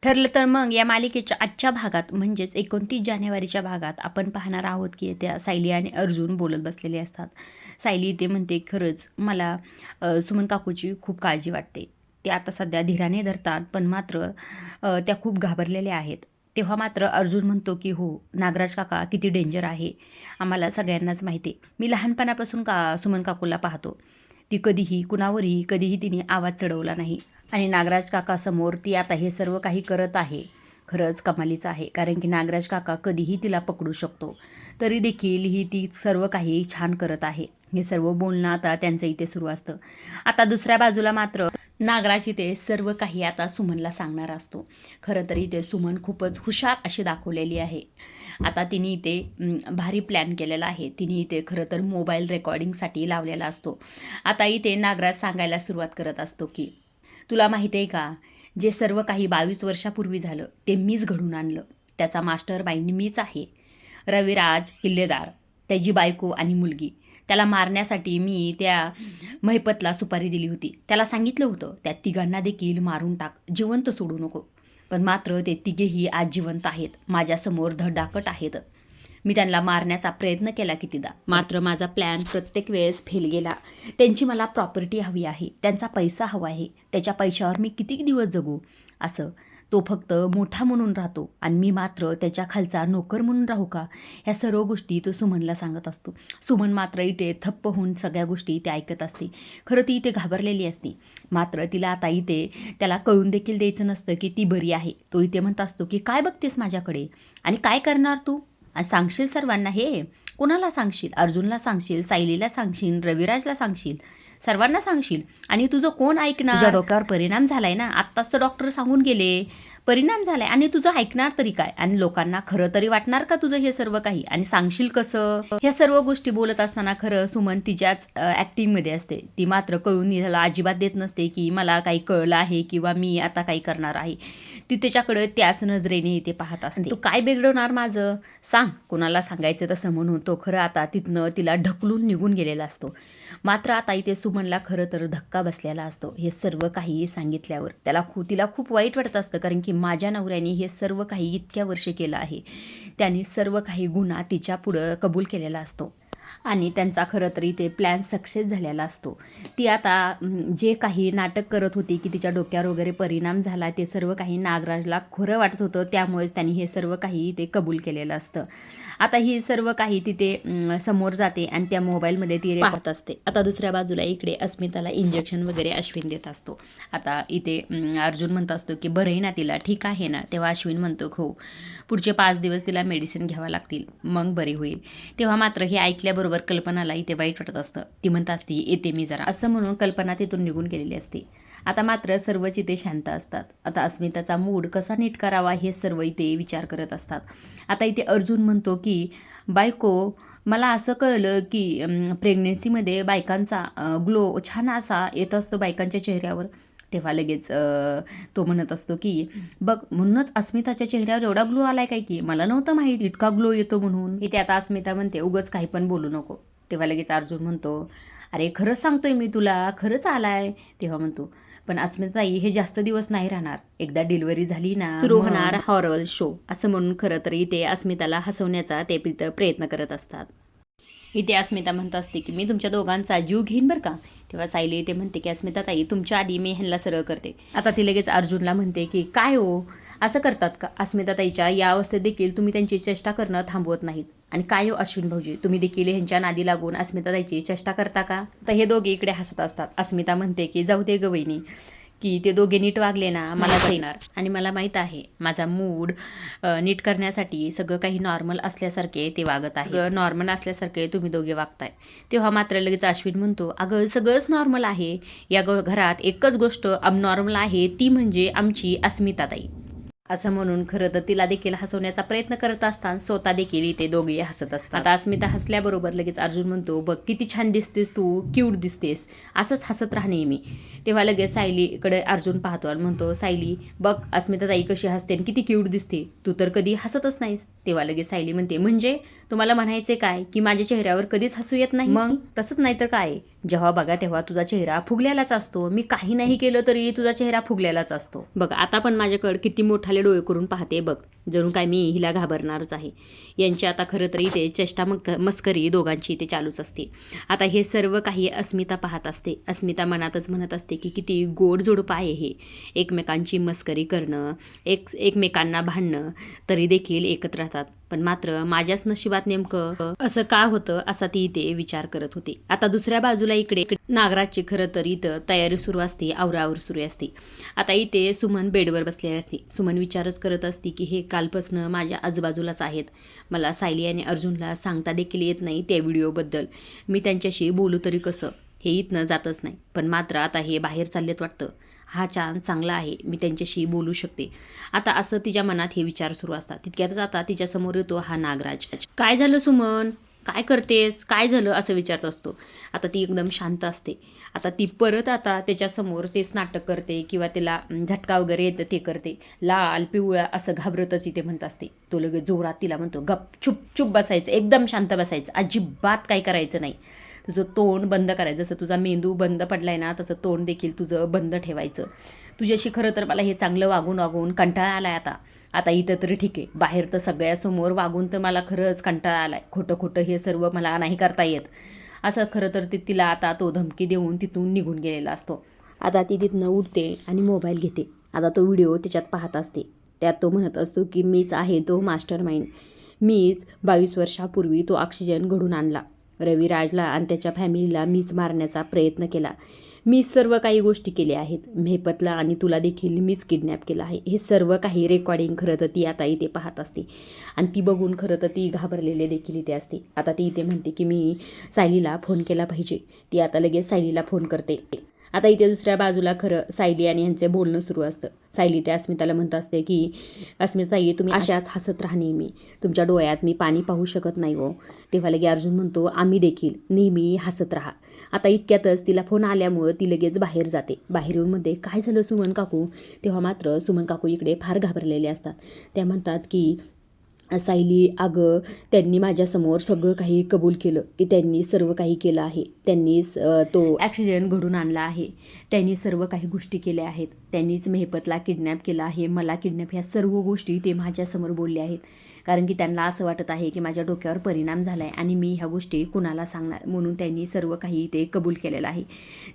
ठरलं तर मग या मालिकेच्या आजच्या भागात म्हणजेच 29 जानेवारीच्या भागात आपण पाहणार आहोत की त्या सायली आणि अर्जुन बोलत बसलेले असतात. सायली ते म्हणते, खरंच मला सुमन काकूची खूप काळजी वाटते. ते आता सध्या धीराने धरतात, पण मात्र त्या खूप घाबरलेल्या आहेत. तेव्हा मात्र अर्जुन म्हणतो की हो, नागराज काका किती डेंजर आहे आम्हाला सगळ्यांनाच माहिती आहे. मी लहानपणापासून सुमन काकूला पाहतो. ती कधीही कुणावरही कधीही तिने आवाज चढवला नाही आणि नागराज काकासमोर ती आता हे सर्व काही करत आहे. खरंच कमालीचं आहे, कारण की नागराज काका कधीही तिला पकडू शकतो. तरी देखील ही ती सर्व काही छान करत आहे. हे सर्व बोलणं आता त्यांचं इथे सुरू असतं. आता दुसऱ्या बाजूला मात्र नागराज इथे सर्व काही आता सुमनला सांगणार असतो. खरं तर इथे सुमन खूपच हुशार अशी दाखवलेली आहे. आता तिने इथे भारी प्लॅन केलेला आहे. तिने इथे खरं तर मोबाईल रेकॉर्डिंगसाठी लावलेला असतो. आता इथे नागराज सांगायला सुरुवात करत असतो की तुला माहिती आहे का, जे सर्व काही 22 वर्षापूर्वी झालं ते मीच घडून आणलं. त्याचा मास्टर माइंड मीच आहे. रविराज किल्लेदार, त्याची बायको आणि मुलगी, त्याला मारण्यासाठी मी त्या महिपतला सुपारी दिली होती. त्याला सांगितलं होतं त्या तिघांना देखील मारून टाक, जिवंत सोडू नको. पण मात्र ते तिघेही आज जिवंत आहेत, माझ्यासमोर धडाकट आहेत. मी त्यांना मारण्याचा प्रयत्न केला कितीदा, मात्र माझा प्लॅन प्रत्येक वेळेस फेल गेला. त्यांची मला प्रॉपर्टी हवी आहे, त्यांचा पैसा हवा आहे, त्याच्या पैशावर मी किती दिवस जगू. असं तो फक्त मोठा म्हणून राहतो आणि मी मात्र त्याच्या खालचा नोकर म्हणून राहू का. ह्या सर्व गोष्टी तो सुमनला सांगत असतो. सुमन मात्र इथे थप्प होऊन सगळ्या गोष्टी ते ऐकत असते. खरं ती इथे घाबरलेली असते, मात्र तिला आता इथे त्याला कळून देखील द्यायचं नसतं की ती बरी आहे. तो इथे म्हणत असतो की काय बघतेस माझ्याकडे आणि काय करणार तू, आणि सांगशील सर्वांना. हे कोणाला सांगशील? अर्जुनला सांगशील, सायलीला सांगशील, रविराजला सांगशील, सर्वांना सांगशील. आणि तुझं कोण ऐकणार? तुझ्या डोक्यावर परिणाम झालाय ना, आत्ताच तर डॉक्टर सांगून गेले परिणाम झालाय, आणि तुझं ऐकणार तरी काय? आणि लोकांना खरं तरी वाटणार का तुझं हे सर्व काही? आणि सांगशील कसं? ह्या सर्व गोष्टी बोलत असताना खरं सुमन तिच्याच ॲक्टिंगमध्ये असते. ती मात्र कळून याला अजिबात देत नसते की मला काही कळलं आहे किंवा मी आता काही करणार आहे. ती त्याच्याकडं त्याच नजरेने इथे पाहत असते. तू काय बिघडवणार माझं? सांग, कोणाला सांगायचं तसं म्हणून तो खरं आता तिथनं तिला ढकलून निघून गेलेला असतो. मात्र आता इथे सुमनला खरं तर धक्का बसलेला असतो. हे सर्व काही सांगितल्यावर तिला खूप वाईट वाटत असतं, कारण की माझ्या नवऱ्याने हे सर्व काही इतक्या वर्षे केलं आहे. त्यांनी सर्व काही गुन्हा तिच्या पुढं कबूल केलेला असतो आणि त्यांचा खरं तर इथे प्लॅन सक्सेस झालेला असतो. ती आता जे काही नाटक करत होती की तिच्या डोक्यावर वगैरे परिणाम झाला, ते सर्व काही नागराजला खरं वाटत होतं. त्यामुळेच त्यांनी हे सर्व काही ते कबूल केलेलं असतं. आता ही सर्व काही तिथे समोर जाते आणि त्या मोबाईलमध्ये ती पाहत असते. आता दुसऱ्या बाजूला इकडे अस्मिताला इंजेक्शन वगैरे अश्विन देत असतो. आता इथे अर्जुन म्हणत असतो की बरं आहे ना तिला, ठीक आहे ना? तेव्हा अश्विन म्हणतो हो, पुढचे 5 दिवस तिला मेडिसिन घ्यावं लागतील, मग बरी होईल. तेव्हा मात्र हे ऐकल्याबरोबर कल्पनाला इथे वाईट वाटत असतं. ती म्हणत असते येते मी जरा, असं म्हणून कल्पना तिथून निघून गेलेली असते. आता मात्र सर्वच इथे शांत असतात. आता अस्मिताचा मूड कसा नीट करावा हे सर्व इथे विचार करत असतात. आता इथे अर्जुन म्हणतो की बायको, मला असं कळलं की प्रेग्नेन्सीमध्ये बायकांचा ग्लो छान असा येत असतो बायकांच्या चेहऱ्यावर. तेव्हा लगेच तो म्हणत असतो की बघ, म्हणूनच अस्मिताच्या चेहऱ्यावर एवढा ग्लो आलाय काय, की मला नव्हतं माहीत इतका ग्लो येतो म्हणून. इथे आता अस्मिता म्हणते उगच काही पण बोलू नको. तेव्हा लगेच अर्जुन म्हणतो अरे खरंच सांगतोय मी तुला, खरंच आलाय. तेव्हा म्हणतो पण अस्मिताई, हे जास्त दिवस नाही राहणार, एकदा डिलिव्हरी झाली ना सुरू होणार हॉरर शो. असं म्हणून खरं तर इथे अस्मिताला हसवण्याचा ते प्रयत्न करत असतात. इथे अस्मिता म्हणत असते की मी तुमच्या दोघांचा जीव घेईन बरं का. तेव्हा सायली इथे म्हणते की अस्मिता ताई, तुमच्या आधी मी ह्यांना सरळ करते. आता ती लगेच अर्जुनला म्हणते की काय हो, असं करतात का? अस्मिता ताईच्या या अवस्थेत देखील तुम्ही त्यांची चेष्टा करणं थांबवत नाहीत. आणि काय हो अश्विन भाऊजी, तुम्ही देखील ह्यांच्या नादी लागून अस्मिता ताईची चेष्टा करता का? तर हे दोघे इकडे हसत असतात. अस्मिता म्हणते की जाऊ दे ग वहिनी, की ते दोघे नीट वागले ना मलाच येणार, आणि मला माहीत आहे माझा मूड नीट करण्यासाठी सगळं काही नॉर्मल असल्यासारखे ते वागत आहे. नॉर्मल असल्यासारखे तुम्ही दोघे वागताय. तेव्हा मात्र लगेच अश्विन म्हणतो अगं सगळंच नॉर्मल आहे, या घरात एकच गोष्ट अबनॉर्मल आहे, ती म्हणजे आमची अस्मिता ताई. असं म्हणून खरं तर तिला देखील हसवण्याचा प्रयत्न करत असताना स्वतः देखील इथे दोघे हसत असतात. आता अस्मिता हसल्याबरोबर लगेच अर्जुन म्हणतो बघ किती छान दिसतेस तू, क्यूट दिसतेस, असंच हसत राहा नेहमी. तेव्हा लगेच सायलीकडे अर्जुन पाहतो आणि म्हणतो सायली बघ, अस्मिता ताई कशी हसते आणि किती क्यूट दिसते, तू तर कधी हसतच नाहीस. तेव्हा लगेच सायली म्हणते म्हणजे तुम्हाला म्हणायचे काय की माझ्या चेहऱ्यावर कधीच हसू येत नाही? मग तसंच नाही तर काय, जेव्हा बघा तेव्हा तुझा चेहरा फुगलेलाच असतो. मी काही नाही केलं तरी तुझा चेहरा फुगलेलाच असतो. बघ आता पण माझ्याकडे किती मोठा खाली डोळे करून पाहते बघ, जणू काय मी हिला घाबरणारच आहे. यांची आता खरं तर इथे चेष्टा मस्करी दोघांची इथे चालूच असते. आता हे सर्व काही अस्मिता पाहत असते. अस्मिता मनातच म्हणत असते की किती गोड जोडपं आहे हे, एकमेकांची मस्करी करणं, एकमेकांना भांडणं, तरी देखील एकत्र राहतात. पण मात्र माझ्याच नशिबात नेमकं असं का होतं असा ती इथे विचार करत होती. आता दुसऱ्या बाजूला इकडे नागराजची खरं तर इथं तयारी सुरू असते, आवरावर सुरू असते. आता इथे सुमन बेडवर बसलेली असते. सुमन विचारच करत असते की हे कालपासनं माझ्या आजूबाजूलाच आहेत. मला सायली आणि अर्जुनला सांगता देखील येत नाही त्या व्हिडिओबद्दल. मी त्यांच्याशी बोलू तरी कसं, हे इथनं जातच नाही. पण मात्र आता हे बाहेर चाललेत वाटतं. हा चान्स चांगला आहे, मी त्यांच्याशी बोलू शकते. आता असं तिच्या मनात हे विचार सुरू असतात. तितक्यातच आता तिच्यासमोर येतो हा नागराज. काय झालं सुमन, काय करतेस, काय झालं असं विचारत असतो. आता ती एकदम शांत असते. आता ती परत आता त्याच्यासमोर तेच नाटक करते किंवा तिला झटका वगैरे येतं ते करते. लाल पिवळा असं घाबरतच इथे म्हणत असते. तो लगेच जोरात तिला म्हणतो, गप चुप चुप बसायचं, एकदम शांत बसायचं, अजिबात काय करायचं नाही. तुझं तोंड बंद करायचं, जसं तुझा मेंदू बंद पडलाय ना तसं तोंड देखील तुझं बंद ठेवायचं. तुझ्याशी खरं तर मला हे चांगलं वागून वागून कंटाळा आलाय आता इथं तरी ठीक आहे, बाहेर तर सगळ्यासमोर वागून तर मला खरंच कंटाळा आलाय. खोटं खोटं हे सर्व मला नाही करता येत असं खरं तर तिला आता तो धमकी देऊन तिथून निघून गेलेला असतो. आता ती तिथनं उठते आणि मोबाईल घेते. आता तो व्हिडिओ त्याच्यात पाहत असते. त्यात तो म्हणत असतो की मीच आहे तो मास्टर माइंड. मीच 22 वर्षापूर्वी तो ऑक्सिजन घडून आणला. रविराजला आणि त्याच्या फॅमिलीला मीच मारण्याचा प्रयत्न केला. मीच सर्व काही गोष्टी केल्या आहेत. मेहपतला आणि तुला देखील मीच किडनॅप केलं आहे. हे सर्व काही रेकॉर्डिंग खरं तर ती आता इथे पाहत असते आणि ती बघून खरं तर ती घाबरलेले देखील इथे असते. आता ती इथे म्हणते की मी सायलीला फोन केला पाहिजे. ती आता लगेच सायलीला फोन करते. आता इथे दुसऱ्या बाजूला खरं सायली आणि यांचे बोलणं सुरू असतं. सायली त्या अस्मिताला म्हणत असते की अस्मिताई, तुम्ही अशाच हसत राहा नेहमी, तुमच्या डोळ्यात मी पाणी पाहू शकत नाही हो. तेव्हा लगे अर्जुन म्हणतो, आम्ही देखील नेहमी हसत राहा. आता इतक्यातच तिला फोन आल्यामुळं ती लगेच बाहेर जाते. बाहेर येऊन म्हणते, काय झालं सुमन काकू. तेव्हा मात्र सुमन काकू इकडे फार घाबरलेले असतात. त्या म्हणतात की सायली, अगं त्यांनी माझ्यासमोर सगळं काही कबूल केलं की त्यांनी सर्व काही केलं आहे. त्यांनीच तो ॲक्सिडेंट घडून आणला आहे. त्यांनी सर्व काही गोष्टी केल्या आहेत. त्यांनीच मेहपतला किडनॅप केला आहे, मला किडनॅप, ह्या सर्व गोष्टी ते माझ्यासमोर बोलले आहेत. कारण की त्यांना असं वाटत आहे की माझ्या डोक्यावर परिणाम झाला आहे आणि मी ह्या गोष्टी कुणाला सांगणार, म्हणून त्यांनी सर्व काही ते कबूल केलेलं आहे.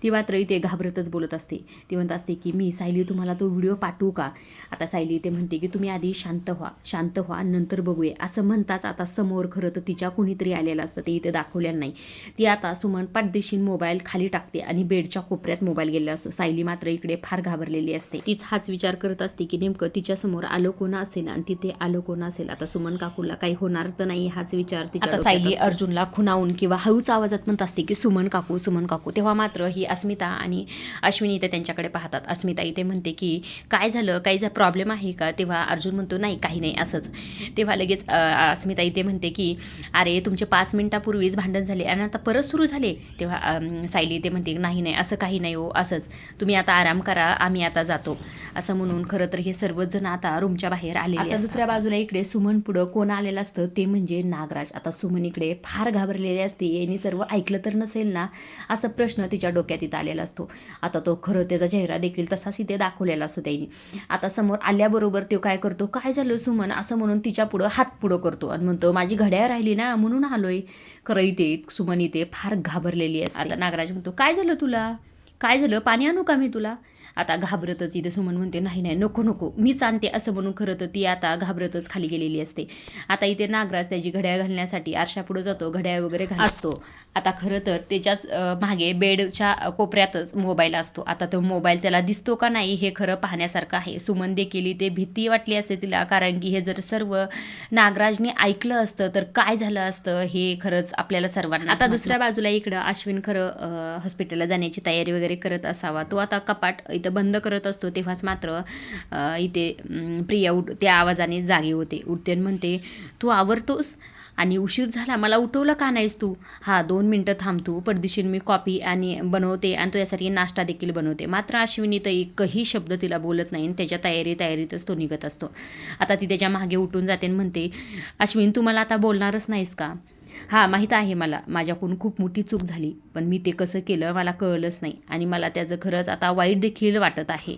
ती मात्र इथे घाबरतच बोलत असते. ती म्हणत असते की मी सायली तुम्हाला तो व्हिडिओ पाठवू का. आता सायली इथे म्हणते की तुम्ही आधी शांत व्हा नंतर बघूया. असं म्हणताच आता समोर खरं तर तिच्या कुणीतरी आलेलं असतं, ते इथे दाखवलेलं नाही. ती आता सुमन पाठदेशीन मोबाईल खाली टाकते आणि बेडच्या कोपऱ्यात मोबाईल गेलेला असतो. सायली मात्र इकडे फार घाबरलेली असते. तीच हाच विचार करत असते की नेमकं तिच्यासमोर आलो कोण असेल आणि तिथे आलो कोण असेल. आता सुमन काकूला काही होणार तर नाही हाच विचार तिच्या डोक्यात असतो. सायली अर्जुनला खुणावून किंवा हळूच आवाजात म्हणत असते की सुमन काकू. तेव्हा मात्र ही अस्मिता आणि अश्विनी इथे त्यांच्याकडे पाहतात. अस्मिता इथे म्हणते की काय झालं, काही प्रॉब्लेम आहे का. तेव्हा अर्जुन म्हणतो नाही काही नाही असंच. तेव्हा लगेच अस्मिता इथे म्हणते की अरे तुमचे 5 मिनिटापूर्वीच भांडण झाले आणि आता परत सुरू झाले. तेव्हा सायली इथे म्हणते नाही असं काही नाही हो, असंच तुम्ही आता आराम करा, आम्ही आता जातो असं म्हणून खरं तर हे सर्वच जण आता रूमच्या बाहेर आलेले. आता दुसऱ्या बाजूला इकडे सुमन पुढं कोण आलेलं असतं ते म्हणजे नागराज. आता सुमन इकडे फार घाबरलेली असते. यांनी सर्व ऐकलं तर नसेल ना असा प्रश्न तिच्या डोक्यात इथं आलेला असतो. आता तो खरं त्याचा चेहरा देखील तसाच इथे दाखवलेला असतो त्यांनी. आता समोर आल्याबरोबर तो काय करतो, काय झालं सुमन असं म्हणून तिच्या पुढं हात पुढं करतो आणि म्हणतो माझी घड्याळ राहिली ना म्हणून आलोय. खरं इथे सुमन इथे फार घाबरलेली असते. आता नागराज म्हणतो काय झालं तुला, काय झालं, पाणी आणू का मी तुला. आता घाबरतच इथे सुमन म्हणते नाही नको मीच आणते असं म्हणून खरं तर ती आता घाबरतच खाली गेलेली असते. आता इथे नागराज त्याची घड्याळ घालण्यासाठी आरशापुढे जातो, घड्याळ वगैरे असतो. आता खरं तर त्याच्याच मागे बेडच्या कोपऱ्यातच मोबाईल असतो. आता तो मोबाईल त्याला दिसतो का नाही हे खरं पाहण्यासारखं आहे. सुमन देखील इथे भीती वाटली असते तिला, कारण की हे जर सर्व नागराजने ऐकलं असतं तर काय झालं असतं हे खरंच आपल्याला सर्वांना. आता दुसऱ्या बाजूला इकडं अश्विन खरं हॉस्पिटलला जाण्याची तयारी वगैरे करत असावा. तो आता कपाट इथं बंद करत असतो. तेव्हाच मात्र इथे प्रिया त्या आवाजाने जागी होते. उठते म्हणते तू आवरतोस आणि उशीर झाला, मला उठवलं का नाहीस तू. 2 मिनटं थांबतो, पडदिशीन मी कॉफी आणि बनवते आणि तो यासाठी नाश्ता देखील बनवते. मात्र अश्विनी तर एकही शब्द तिला बोलत नाही. त्याच्या तयारीतच तो निघत असतो. आता ती त्याच्या मागे उठून जाते आणि म्हणते अश्विन तू मला आता बोलणारच नाहीस का. माहीत आहे मला माझ्याकडून खूप मोठी चूक झाली, पण मी ते कसं केलं मला कळलंच नाही आणि मला त्याचं खरंच आता वाईट देखील वाटत आहे.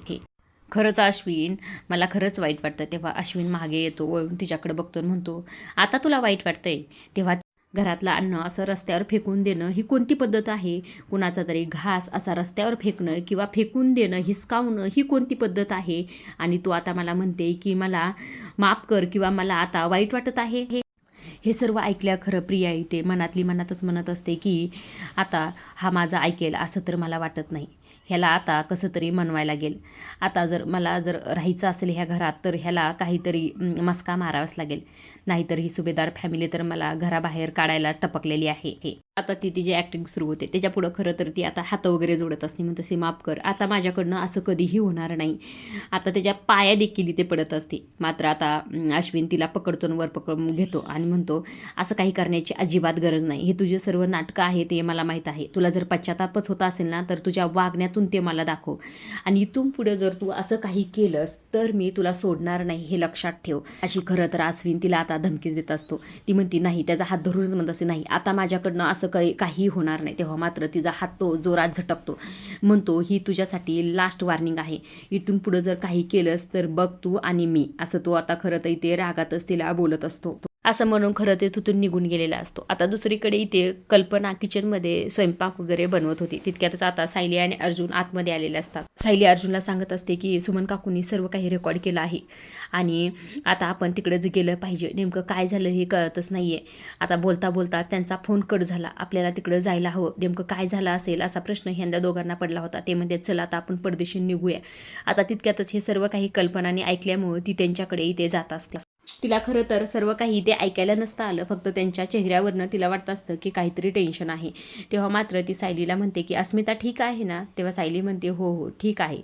खरंच अश्विन, मला खरंच वाईट वाटतं. तेव्हा अश्विन मागे येतो, वळून तिच्याकडे बघतो आणि म्हणतो, आता तुला वाईट वाटतंय? तेव्हा घरातलं अन्न असं रस्त्यावर फेकून देणं ही कोणती पद्धत आहे? कुणाचा तरी घास असा रस्त्यावर फेकणं किंवा फेकून देणं, हिसकावणं ही कोणती पद्धत आहे? आणि तू आता मला म्हणते की मला माफ कर किंवा मला आता वाईट वाटत आहे. हे सर्व ऐकल्या खरं प्रिया इथे मनातली मनातच म्हणत असते की आता हा माझा ऐकेल असं तर मला वाटत नाही. ह्याला आता कसं तरी मनवायला लागेल. आता मला जर राहायचं असेल ह्या घरात तर ह्याला काहीतरी मस्का मारावाच लागेल. नाहीतर ही सुभेदार फॅमिली तर मला घराबाहेर काढायला टपकलेली आहे. आता ती तिची ॲक्टिंग सुरू होते. त्याच्यापुढं खरं तर ती आता हात वगैरे जोडत असते, म्हणत तसे माफ कर, आता माझ्याकडनं असं कधीही होणार नाही. आता त्याच्या पाया देखील ते पडत असते. मात्र आता अश्विन तिला पकडतो वर पकडून घेतो आणि म्हणतो, असं काही करण्याची अजिबात गरज नाही. हे तुझे सर्व नाटकं आहे ते मला माहीत आहे. तुला जर पश्चातापच होता असेल ना तर तुझ्या वागण्यातून ते मला दाखव. आणि इथून पुढे जर तू असं काही केलंस तर मी तुला सोडणार नाही, हे लक्षात ठेव. अशी खरं तर अश्विन तिला आता धमकीच देत असतो. ती म्हणती नाही, त्याचा हात धरूनच म्हणत असे, नाही आता माझ्याकडनं असं काही होणार नाही. तेव्हा मात्र तिचा हात तो जोरात झटकतो. म्हणतो, ही तुझ्यासाठी लास्ट वॉर्निंग आहे. इथून पुढे जर काही केलंस तर बघ तू आणि मी. असं तो आता खरं तर इथे रागातच तिला बोलत असतो. असं म्हणून खरं ते तिथून निघून गेलेला असतो. आता दुसरीकडे इथे कल्पना किचनमध्ये स्वयंपाक वगैरे बनवत होती. तितक्यातच आता सायली आणि अर्जुन आतमध्ये आलेले असतात. सायली अर्जुनला सांगत असते की सुमन काकूंनी सर्व काही रेकॉर्ड केलं आहे आणि आता आपण तिकडे जे गेलं पाहिजे. नेमकं काय झालं हे कळतच नाहीये. आता बोलता बोलता त्यांचा फोन कट झाला. आपल्याला तिकडे जायला हवं. नेमकं काय झालं असेल असा प्रश्न ह्यांना दोघांना पडला होता. ते म्हणजे चला आता आपण परदेशी निघूया. आता तितक्यातच हे सर्व काही कल्पनाने ऐकल्यामुळे ती त्यांच्याकडे इथे जात असते. तिला खरं तर सर्व काही इथे ऐकायला नसतं आलं. फक्त त्यांच्या चेहऱ्यावरनं तिला वाटत असतं की काहीतरी टेन्शन आहे. तेव्हा मात्र ती सायलीला म्हणते की अस्मिता ठीक आहे ना? तेव्हा सायली म्हणते हो हो ठीक आहे.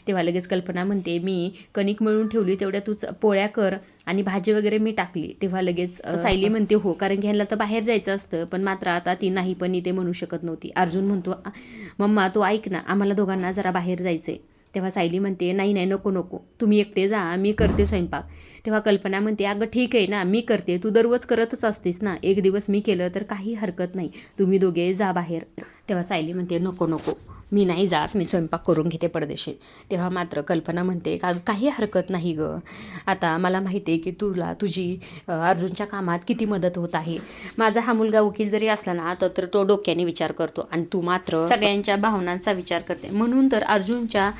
तेव्हा लगेच कल्पना म्हणते, मी कणिक मळून ठेवली तेवढ्या तूच पोळ्या कर आणि भाजी वगैरे मी टाकली. तेव्हा लगेच सायली म्हणते हो, कारण की ह्याला तर बाहेर जायचं असतं. पण मात्र आता ती नाही पण इथे म्हणू शकत नव्हती. अर्जुन म्हणतो, मम्मा तू ऐक ना, आम्हाला दोघांना जरा बाहेर जायचंय. तेव्हा सायली म्हणते, नाही नाही नको नको, तुम्ही एकटे जा, मी करते स्वयंपाक. तेव्हा कल्पना म्हणते, अगं ठीक आहे ना, मी करते, तू दररोज करतच असतेस ना, एक दिवस मी केलं तर काही हरकत नाही, तुम्ही दोघे जा बाहेर. तेव्हा सायली म्हणते, नको नको, मी नाही जात, मी स्वयंपाक करून घेते परदेशी. तेव्हा मात्र कल्पना म्हणते, काही हरकत नाही गं, आता मला माहिती आहे की तुला तुझी अर्जुनच्या कामात किती मदत होत आहे. माझा हा मुलगा वकील जरी असला ना तर तो डोक्याने विचार करतो आणि तू मात्र सगळ्यांच्या भावनांचा विचार करते. म्हणून तर अर्जुनच्या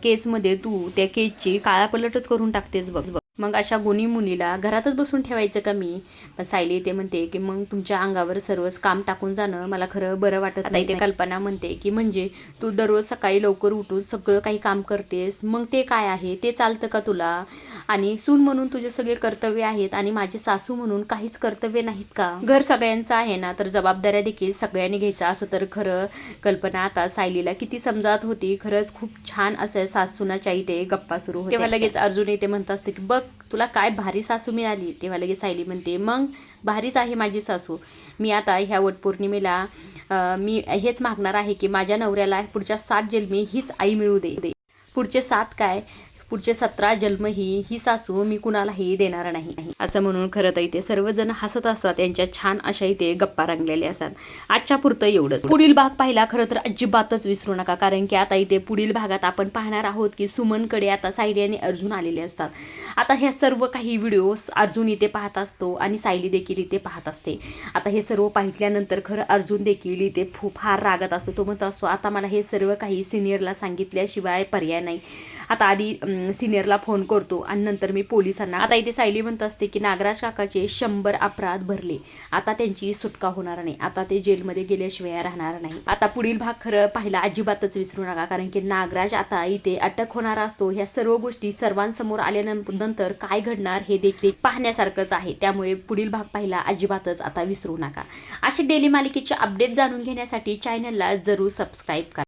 केसमध्ये तू त्या केसची काळापलटच करून टाकतेस बघ. मग अशा गुणी मुलीला घरातच बसून ठेवायचं का मी? पण सायली ते म्हणते की मग तुमच्या अंगावर सर्वच काम टाकून जाणं मला खरं बरं वाटत नाही. इथे कल्पना म्हणते की म्हणजे तू दररोज सकाळी लवकर उठून सगळं काही काम करतेस, मग ते काय आहे, ते चालतं का तुला? आणि सून म्हणून तुझे सगळे कर्तव्य आहेत आणि माझे सासू म्हणून काहीच कर्तव्य नाहीत का? घर सगळ्यांचं आहे ना, तर जबाबदाऱ्या देखील सगळ्यांनी घ्यायचा. असं तर खरं कल्पना आता सायलीला किती समजावत होती. खरंच खूप छान असं सासूनाच्या इथे गप्पा सुरू होत्या. तेव्हा लगेच अर्जुन इथे म्हणत असते की बघ तुला काय भारी सासू मिळाली. तेव्हा लगेच सायली म्हणते, मग भारीच आहे माझी सासू. मी आता ह्या वटपौर्णिमेला मी हेच मागणार आहे की माझ्या नवऱ्याला पुढच्या 7 जन्मी हीच आई मिळू दे. पुढचे 7 काय, पुढचे 17 जन्म ही सासू मी कुणालाही देणार नाही. असं म्हणून खरं तर इथे सर्वजण हसत असतात. यांच्या छान अशा इथे गप्पा रंगलेल्या असतात. आजच्या पुरतं एवढं. पुढील भाग पाहिला खरं तर अजिबातच विसरू नका, कारण की आता इथे पुढील भागात आपण पाहणार आहोत की सुमनकडे आता सायली आणि अर्जुन आलेले असतात. आता ह्या सर्व काही व्हिडिओज अर्जुन इथे पाहत असतो आणि सायली देखील इथे पाहत असते. आता हे सर्व पाहिल्यानंतर खरं अर्जुन देखील इथे फार रागत असतो. तो म्हणतो असतो, आता मला हे सर्व काही सिनियरला सांगितल्याशिवाय पर्याय नाही. आता आधी सिनियरला फोन करतो आणि नंतर मी पोलिसांना. आता इथे सायली म्हणत असते की नागराज काकाचे 100 अपराध भरले, आता त्यांची सुटका होणार नाही, आता ते जेलमध्ये गेल्याशिवाय राहणार नाही. आता पुढील भाग खरं पाहिला अजिबातच विसरू नका, कारण की नागराज आता इथे अटक होणार असतो. ह्या सर्व गोष्टी सर्वांसमोर आल्यानंतर काय घडणार हे देखील पाहण्यासारखंच आहे. त्यामुळे पुढील भाग पाहिला अजिबातच आता विसरू नका. असे डेली मालिकेचे अपडेट जाणून घेण्यासाठी चॅनलला जरूर सबस्क्राईब करा.